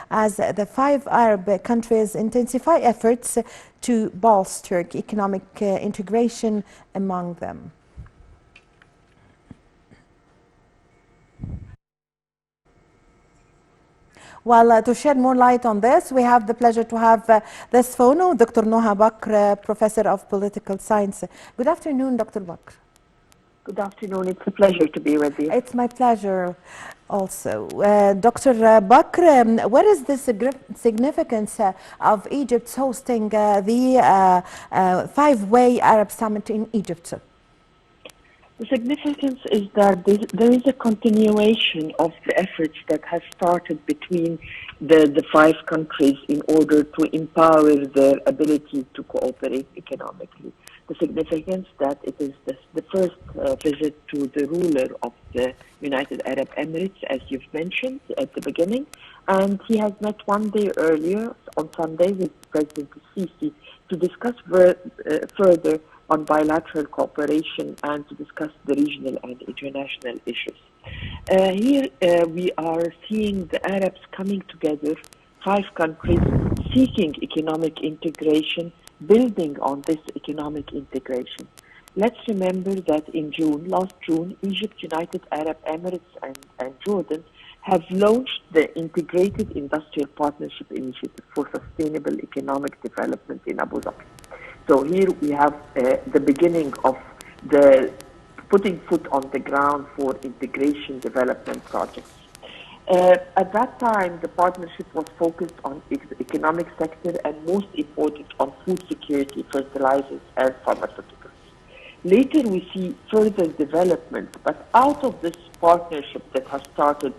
as the five Arab countries intensify efforts to bolster economic integration among them. Well, to shed more light on this, we have the pleasure to have this phone Dr. Noha Bakr, Professor of Political Science. Good afternoon, Dr. Bakr. Good afternoon. It's a pleasure to be with you. It's my pleasure also. Dr. Bakr, what is the significance of Egypt hosting the five-way Arab Summit in Egypt? The significance is that there is a continuation of the efforts that has started between the five countries in order to empower their ability to cooperate economically. The significance that it is the first visit to the ruler of the United Arab Emirates, as you've mentioned at the beginning, and he has met one day earlier on Sunday with President Sisi to discuss further on bilateral cooperation and to discuss the regional and international issues. Here we are seeing the Arabs coming together, five countries seeking economic integration, building on this economic integration. Let's remember that in last June, Egypt, United Arab Emirates and Jordan have launched the Integrated Industrial Partnership Initiative for Sustainable Economic Development in Abu Dhabi. So here we have the beginning of the putting foot on the ground for integration development projects. At that time, the partnership was focused on the economic sector and most important on food security, fertilizers and pharmaceuticals. Later we see further development, but out of this partnership that has started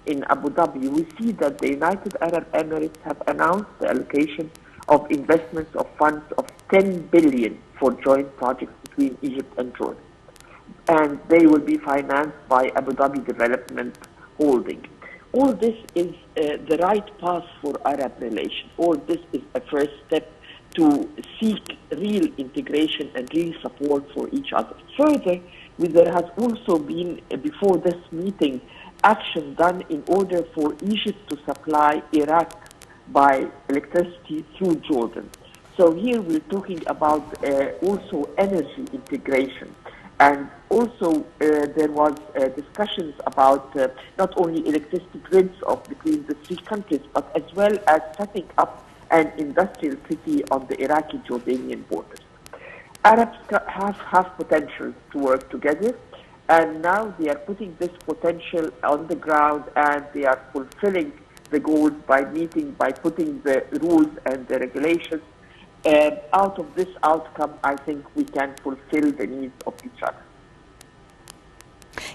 in Abu Dhabi, we see that the United Arab Emirates have announced the allocation of investments of funds of 10 billion for joint projects between Egypt and Jordan. And they will be financed by Abu Dhabi Development Holding. All this is the right path for Arab relations. All this is a first step to seek real integration and real support for each other. Further, there has also been, before this meeting, action done in order for Egypt to supply Iraq by electricity through Jordan. So here we're talking about also energy integration. And also there was discussions about not only electricity grids between the three countries, but as well as setting up an industrial city on the Iraqi-Jordanian borders. Arabs have potential to work together, and now they are putting this potential on the ground, and they are fulfilling the goals by putting the rules and the regulations. Out of this outcome, I think we can fulfill the needs of each other.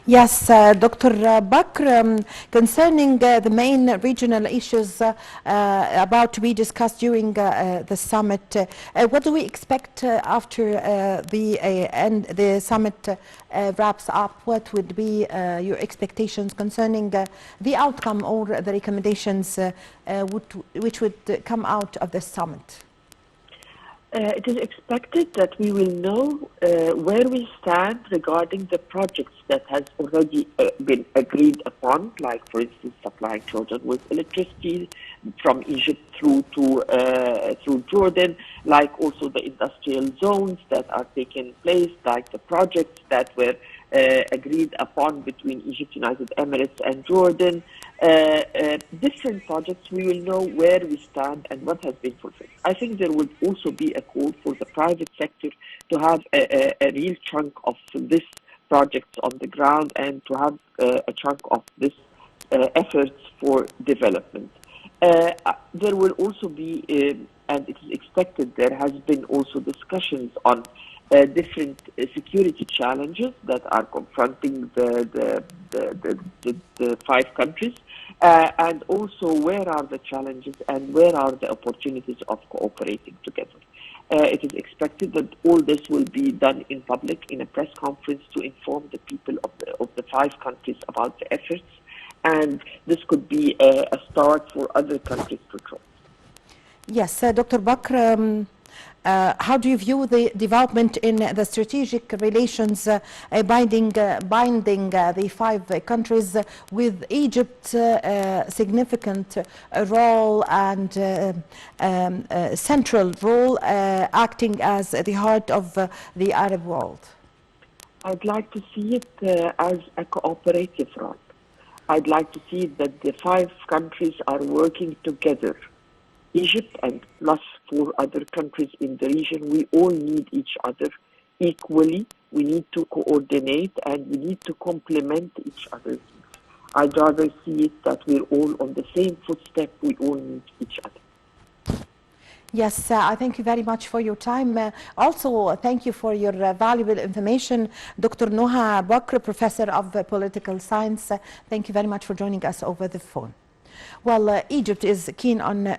Yes, Dr. Bakr, concerning the main regional issues about to be discussed during the summit, what do we expect after the summit wraps up? What would be your expectations concerning the outcome or the recommendations which would come out of the summit? It is expected that we will know where we stand regarding the projects that has already been agreed upon, like, for instance, supplying Jordan with electricity from Egypt through Jordan, like also the industrial zones that are taking place, like the projects that were agreed upon between Egypt, United Emirates and Jordan. Different projects, we will know where we stand and what has been fulfilled. I think there will also be a call for the private sector to have a real chunk of this projects on the ground and to have a chunk of this efforts for development. There will also be, and it is expected, there has been also discussions on different security challenges that are confronting the five countries, and also where are the challenges and where are the opportunities of cooperating together. It is expected that all this will be done in public in a press conference to inform the people of the five countries about the efforts, and this could be a start for other countries to join. Yes, Dr. Bakr, How do you view the development in the strategic relations binding the five countries with Egypt's significant role and central role acting as the heart of the Arab world? I'd like to see it as a cooperative role. I'd like to see that the five countries are working together. Egypt and plus four other countries in the region, we all need each other equally. We need to coordinate and we need to complement each other. I'd rather see it that we're all on the same footstep. We all need each other. Yes, I thank you very much for your time. Also, thank you for your valuable information. Dr. Noha Bakr, Professor of Political Science, thank you very much for joining us over the phone. Well, Egypt is keen on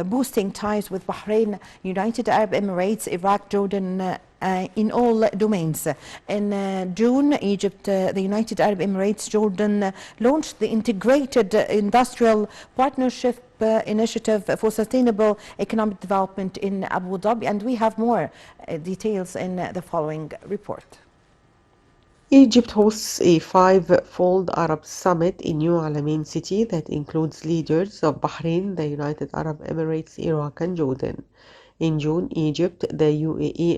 boosting ties with Bahrain, United Arab Emirates, Iraq, Jordan, in all domains. In June, Egypt, the United Arab Emirates, Jordan launched the Integrated Industrial Partnership Initiative for Sustainable Economic Development in Abu Dhabi, and we have more details in the following report. Egypt hosts a five-fold Arab summit in New Alamein city that includes leaders of Bahrain, the United Arab Emirates, Iraq, and Jordan. In June, Egypt, the UAE,